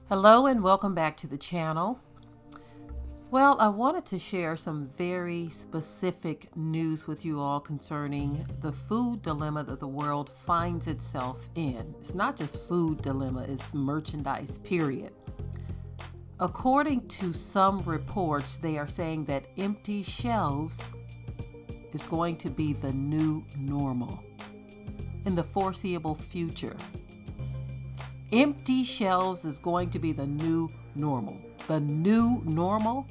Hello and welcome back to the channel. Well, I wanted to share some very specific news with you all concerning the food dilemma that the world finds itself in. It's not just food dilemma, it's merchandise, period. According to some reports, they are saying that empty shelves is going to be the new normal in the foreseeable future. Empty shelves is going to be the new normal. The new normal?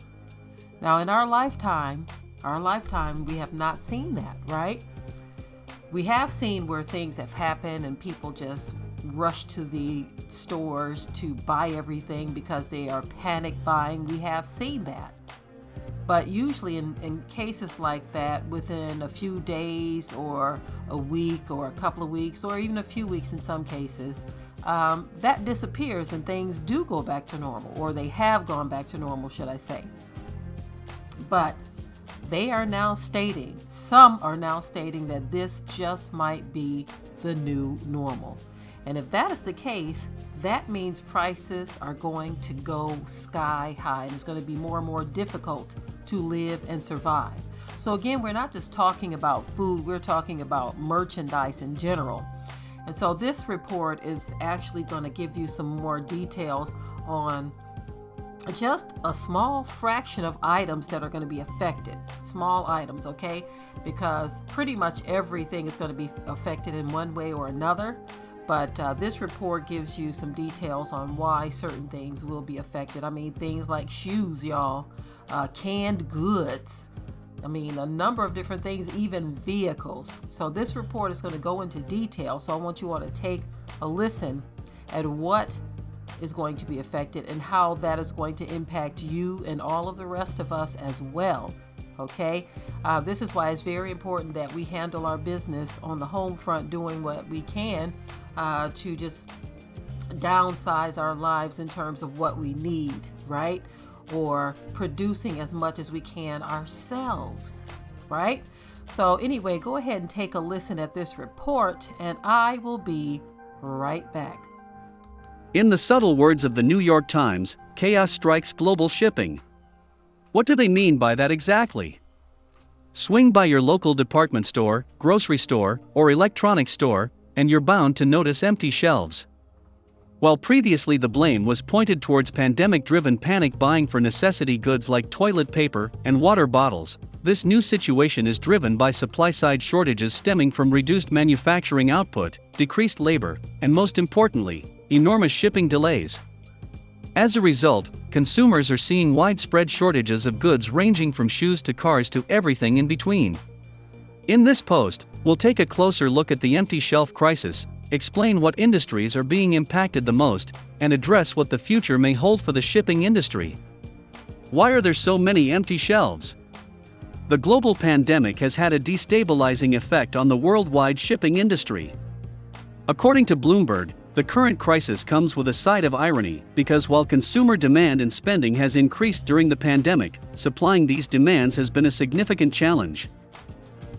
Now, in our lifetime, we have not seen that, right? We have seen where things have happened and people just rush to the stores to buy everything because they are panic buying. We have seen that. But usually in cases like that, within a few days or a week or a couple of weeks or even a few weeks in some cases, that disappears and things do go back to normal, or they have gone back to normal, should I say. But some are now stating that this just might be the new normal. And if that is the case, that means prices are going to go sky high and it's going to be more and more difficult to live and survive. So again, we're not just talking about food, we're talking about merchandise in general. And so this report is actually going to give you some more details on just a small fraction of items that are going to be affected. Small items, okay? Because pretty much everything is going to be affected in one way or another. But this report gives you some details on why certain things will be affected. I mean, things like shoes, y'all, canned goods. I mean, a number of different things, even vehicles. So this report is going to go into detail. So I want you all to take a listen at what is going to be affected and how that is going to impact you and all of the rest of us as well. Okay, this is why it's very important that we handle our business on the home front, doing what we can to just downsize our lives in terms of what we need, right? Or producing as much as we can ourselves, right? So anyway, go ahead and take a listen at this report and I will be right back. In the subtle words of the New York Times, chaos strikes global shipping. What do they mean by that exactly? Swing by your local department store, grocery store, or electronics store, and you're bound to notice empty shelves. While previously the blame was pointed towards pandemic-driven panic buying for necessity goods like toilet paper and water bottles, this new situation is driven by supply-side shortages stemming from reduced manufacturing output, decreased labor, and most importantly, enormous shipping delays. As a result, consumers are seeing widespread shortages of goods ranging from shoes to cars to everything in between. In this post, we'll take a closer look at the empty shelf crisis, explain what industries are being impacted the most, and address what the future may hold for the shipping industry. Why are there so many empty shelves? The global pandemic has had a destabilizing effect on the worldwide shipping industry. According to Bloomberg, the current crisis comes with a side of irony because while consumer demand and spending has increased during the pandemic, supplying these demands has been a significant challenge.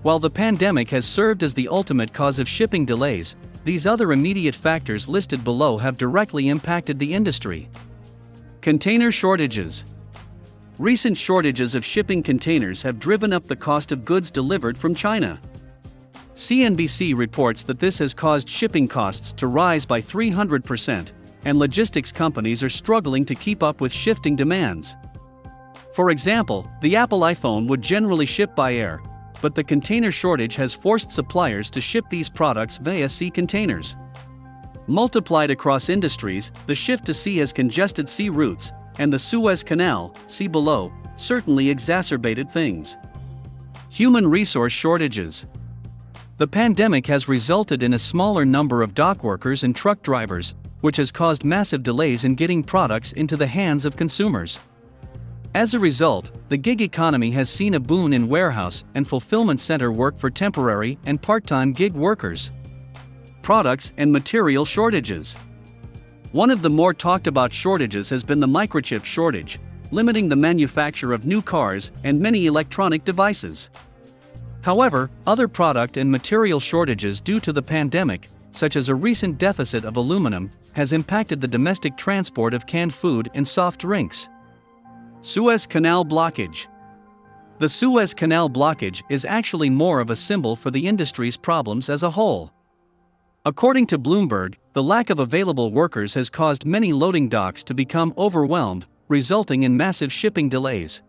While the pandemic has served as the ultimate cause of shipping delays, these other immediate factors listed below have directly impacted the industry. Container shortages. Recent shortages of shipping containers have driven up the cost of goods delivered from China. CNBC reports that this has caused shipping costs to rise by 300%, and logistics companies are struggling to keep up with shifting demands. For example, the Apple iPhone would generally ship by air, but the container shortage has forced suppliers to ship these products via sea containers. Multiplied across industries, the shift to sea has congested sea routes, and the Suez Canal, see below, certainly exacerbated things. Human resource shortages. The pandemic has resulted in a smaller number of dock workers and truck drivers, which has caused massive delays in getting products into the hands of consumers. As a result, the gig economy has seen a boon in warehouse and fulfillment center work for temporary and part-time gig workers. Products and material shortages. One of the more talked about shortages has been the microchip shortage, limiting the manufacture of new cars and many electronic devices. However, other product and material shortages due to the pandemic, such as a recent deficit of aluminum, has impacted the domestic transport of canned food and soft drinks. Suez Canal blockage. The Suez Canal blockage is actually more of a symbol for the industry's problems as a whole. According to Bloomberg, the lack of available workers has caused many loading docks to become overwhelmed, resulting in massive shipping delays.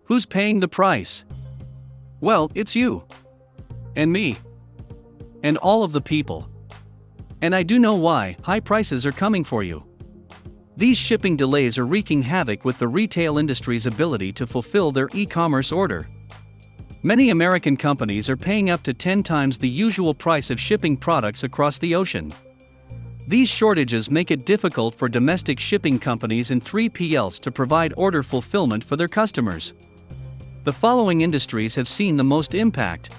Who's paying the price? Well, it's you. And me. And all of the people. And I do know why. High prices are coming for you. These shipping delays are wreaking havoc with the retail industry's ability to fulfill their e-commerce order. Many American companies are paying up to 10 times the usual price of shipping products across the ocean. These shortages make it difficult for domestic shipping companies and 3PLs to provide order fulfillment for their customers. The following industries have seen the most impact.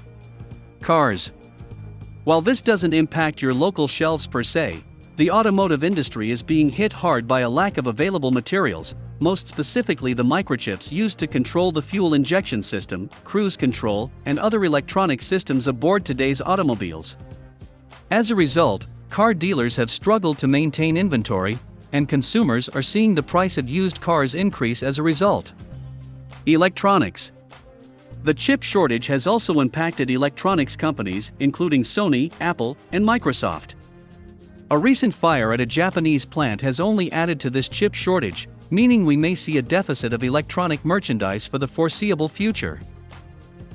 Cars. While this doesn't impact your local shelves per se, the automotive industry is being hit hard by a lack of available materials, most specifically the microchips used to control the fuel injection system, cruise control, and other electronic systems aboard today's automobiles. As a result, car dealers have struggled to maintain inventory, and consumers are seeing the price of used cars increase as a result. Electronics. The chip shortage has also impacted electronics companies, including Sony, Apple, and Microsoft. A recent fire at a Japanese plant has only added to this chip shortage, meaning we may see a deficit of electronic merchandise for the foreseeable future.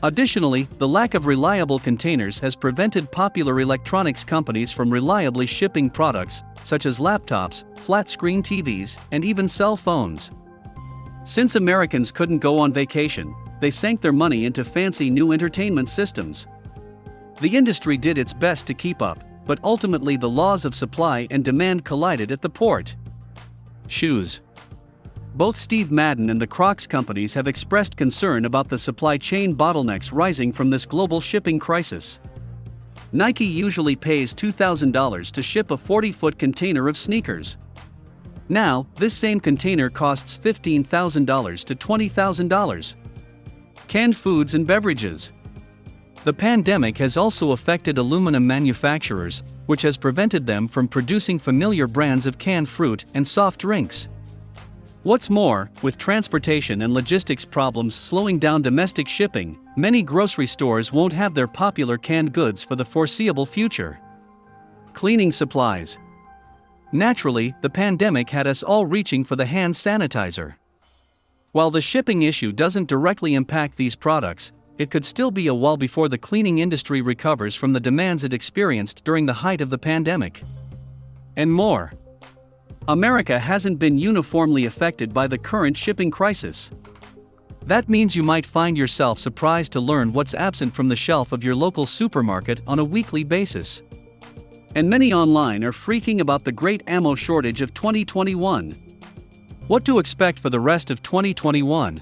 Additionally, the lack of reliable containers has prevented popular electronics companies from reliably shipping products, such as laptops, flat-screen TVs, and even cell phones. Since Americans couldn't go on vacation, they sank their money into fancy new entertainment systems. The industry did its best to keep up, but ultimately the laws of supply and demand collided at the port. Shoes. Both Steve Madden and the Crocs companies have expressed concern about the supply chain bottlenecks rising from this global shipping crisis. Nike usually pays $2,000 to ship a 40-foot container of sneakers. Now, this same container costs $15,000 to $20,000. Canned foods and beverages. The pandemic has also affected aluminum manufacturers, which has prevented them from producing familiar brands of canned fruit and soft drinks. What's more, with transportation and logistics problems slowing down domestic shipping, many grocery stores won't have their popular canned goods for the foreseeable future. Cleaning supplies. Naturally, the pandemic had us all reaching for the hand sanitizer. While the shipping issue doesn't directly impact these products, it could still be a while before the cleaning industry recovers from the demands it experienced during the height of the pandemic. And more. America hasn't been uniformly affected by the current shipping crisis. That means you might find yourself surprised to learn what's absent from the shelf of your local supermarket on a weekly basis. And many online are freaking about the great ammo shortage of 2021. What to expect for the rest of 2021?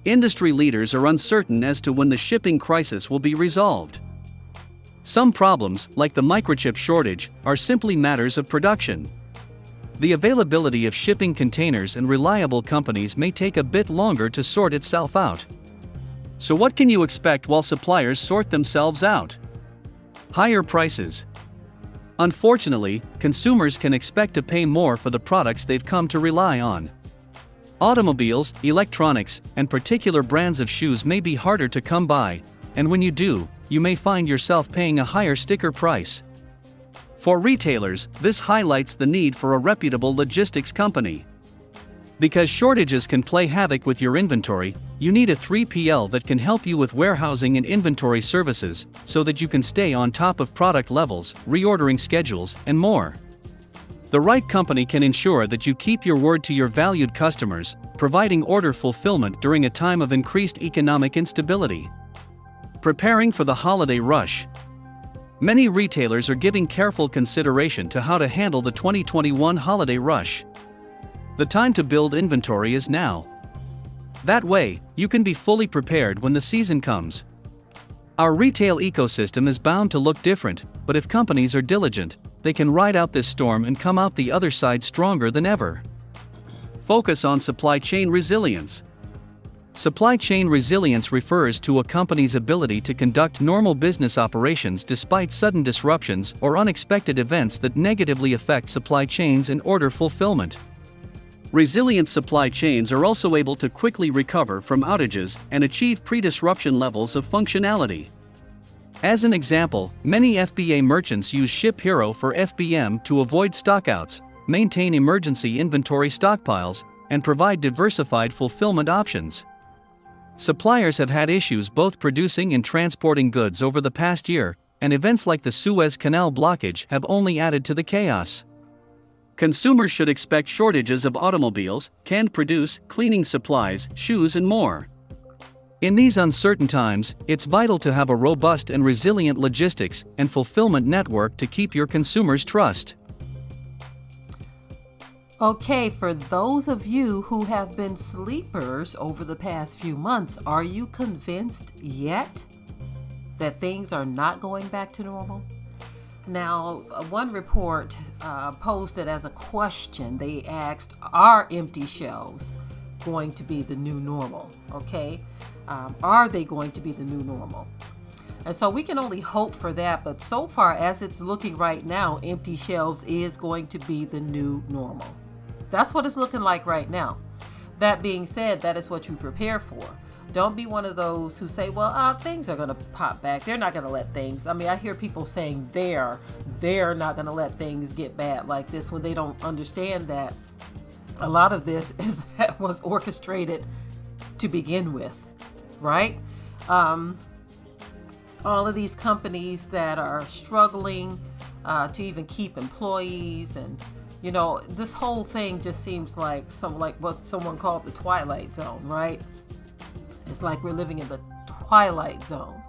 Industry leaders are uncertain as to when the shipping crisis will be resolved. Some problems, like the microchip shortage, are simply matters of production. The availability of shipping containers and reliable companies may take a bit longer to sort itself out. So what can you expect while suppliers sort themselves out? Higher prices. Unfortunately, consumers can expect to pay more for the products they've come to rely on. Automobiles, electronics, and particular brands of shoes may be harder to come by, and when you do, you may find yourself paying a higher sticker price. For retailers, this highlights the need for a reputable logistics company. Because shortages can play havoc with your inventory, you need a 3PL that can help you with warehousing and inventory services, so that you can stay on top of product levels, reordering schedules, and more. The right company can ensure that you keep your word to your valued customers, providing order fulfillment during a time of increased economic instability. Preparing for the holiday rush. Many retailers are giving careful consideration to how to handle the 2021 holiday rush. The time to build inventory is now. That way, you can be fully prepared when the season comes. Our retail ecosystem is bound to look different, but if companies are diligent, they can ride out this storm and come out the other side stronger than ever. Focus on supply chain resilience. Supply chain resilience refers to a company's ability to conduct normal business operations despite sudden disruptions or unexpected events that negatively affect supply chains and order fulfillment. Resilient supply chains are also able to quickly recover from outages and achieve pre-disruption levels of functionality. As an example, many FBA merchants use Ship Hero for FBM to avoid stockouts, maintain emergency inventory stockpiles, and provide diversified fulfillment options. Suppliers have had issues both producing and transporting goods over the past year, and events like the Suez Canal blockage have only added to the chaos. Consumers should expect shortages of automobiles, canned produce, cleaning supplies, shoes, and more. In these uncertain times, it's vital to have a robust and resilient logistics and fulfillment network to keep your consumers' trust. Okay, for those of you who have been sleepers over the past few months, are you convinced yet that things are not going back to normal? Now, one report posted as a question, they asked, are empty shelves going to be the new normal? Okay, are they going to be the new normal? And so we can only hope for that, but so far as it's looking right now, empty shelves is going to be the new normal. That's what it's looking like right now. That being said, that is what you prepare for. Don't be one of those who say, well, things are going to pop back. They're not going to let things. I hear people saying they're not going to let things get bad like this when they don't understand that a lot of this was orchestrated to begin with, right? All of these companies that are struggling to even keep employees, and this whole thing just seems like what someone called the Twilight Zone, right? It's like we're living in the Twilight Zone.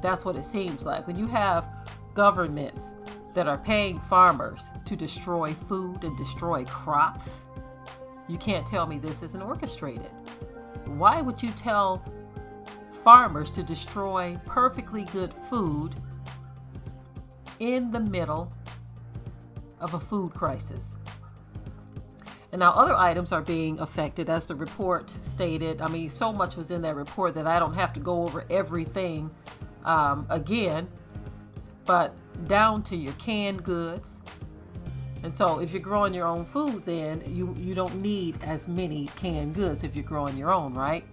That's what it seems like. When you have governments that are paying farmers to destroy food and destroy crops, you can't tell me this isn't orchestrated. Why would you tell farmers to destroy perfectly good food in the middle of a food crisis? And now other items are being affected, as the report stated. So much was in that report that I don't have to go over everything again, but down to your canned goods. And so if you're growing your own food, then you don't need as many canned goods if you're growing your own, right?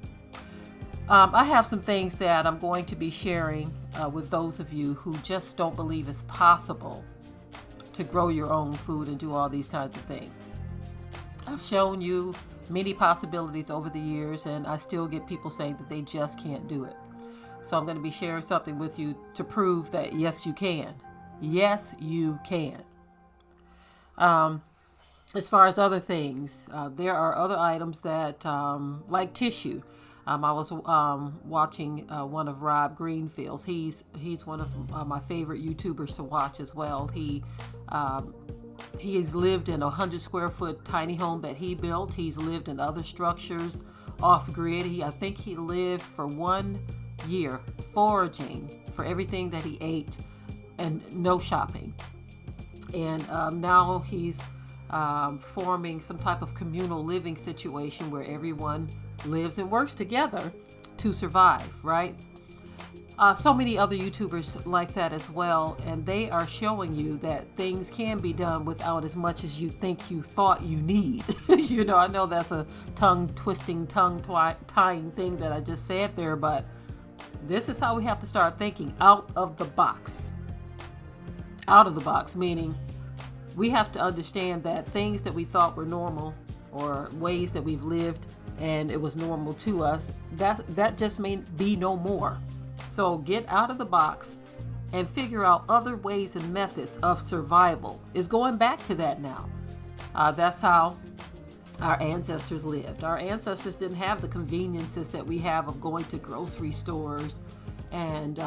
I have some things that I'm going to be sharing with those of you who just don't believe it's possible to grow your own food and do all these kinds of things. I've shown you many possibilities over the years, and I still get people saying that they just can't do it. So I'm going to be sharing something with you to prove that yes, you can. Yes, you can. As far as other things, there are other items that, like tissue. I was watching one of Rob Greenfield's. He's one of my favorite YouTubers to watch as well. He has lived in a 100 square foot tiny home that he built. He's lived in other structures off grid. I think he lived for 1 year foraging for everything that he ate and no shopping. And now he's forming some type of communal living situation where everyone lives and works together to survive, right? So many other YouTubers like that as well, and they are showing you that things can be done without as much as you think you thought you need. I know that's a tongue-twisting, tongue-tying thing that I just said there, but this is how we have to start thinking out of the box. Out of the box, meaning we have to understand that things that we thought were normal or ways that we've lived and it was normal to us, that just may be no more. So get out of the box and figure out other ways and methods of survival. It's going back to that now. That's how our ancestors lived. Our ancestors didn't have the conveniences that we have of going to grocery stores and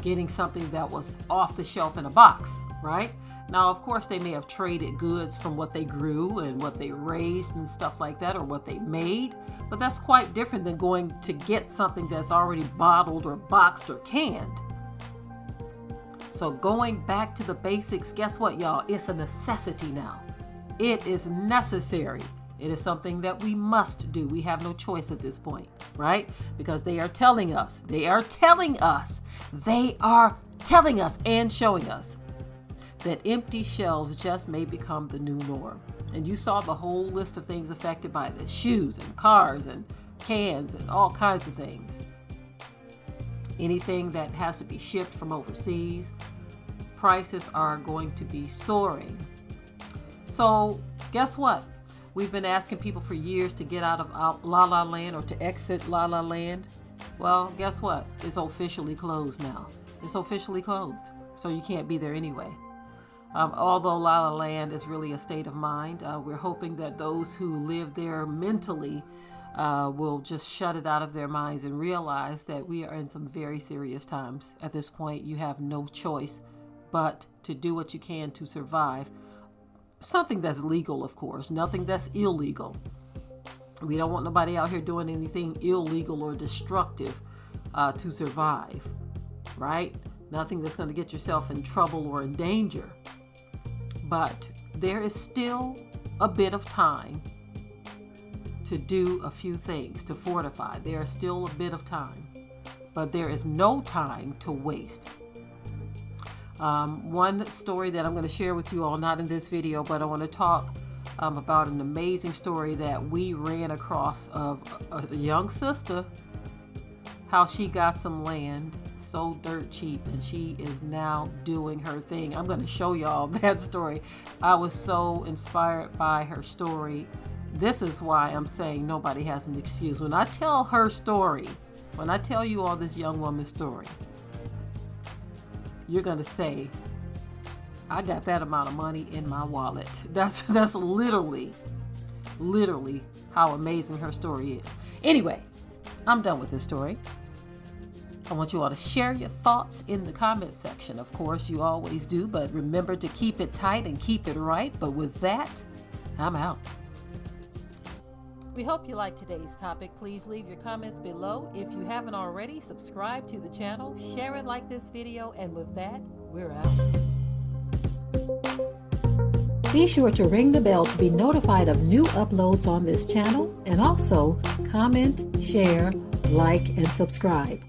getting something that was off the shelf in a box, right? Now, of course, they may have traded goods from what they grew and what they raised and stuff like that, or what they made, but that's quite different than going to get something that's already bottled or boxed or canned. So going back to the basics, guess what, y'all? It's a necessity now. It is necessary It is something that we must do. We have no choice at this point, right? Because they are telling us and showing us that empty shelves just may become the new norm. And you saw the whole list of things affected by this: shoes and cars and cans and all kinds of things. Anything that has to be shipped from overseas, prices are going to be soaring. So guess what? We've been asking people for years to get out of La La Land or to exit La La Land. Well, guess what? It's officially closed now. It's officially closed. So you can't be there anyway. Although La La Land is really a state of mind, we're hoping that those who live there mentally will just shut it out of their minds and realize that we are in some very serious times. At this point, you have no choice but to do what you can to survive. Something that's legal, of course, nothing that's illegal. We don't want nobody out here doing anything illegal or destructive to survive, right? Nothing that's going to get yourself in trouble or in danger. But there is still a bit of time to do a few things, to fortify. There is still a bit of time, but there is no time to waste. One story that I'm going to share with you all, not in this video, but I want to talk about an amazing story that we ran across of a young sister, how she got some land so dirt cheap and she is now doing her thing. I'm going to show y'all that story. I was so inspired by her story. This is why I'm saying nobody has an excuse. When I tell her story, when I tell you all this young woman's story, you're going to say, I got that amount of money in my wallet. That's literally how amazing her story is. Anyway, I'm done with this story. I want you all to share your thoughts in the comment section. Of course, you always do, but remember to keep it tight and keep it right. But with that, I'm out. We hope you liked today's topic. Please leave your comments below. If you haven't already, subscribe to the channel, share it like this video, and with that, we're out. Be sure to ring the bell to be notified of new uploads on this channel, and also comment, share, like, and subscribe.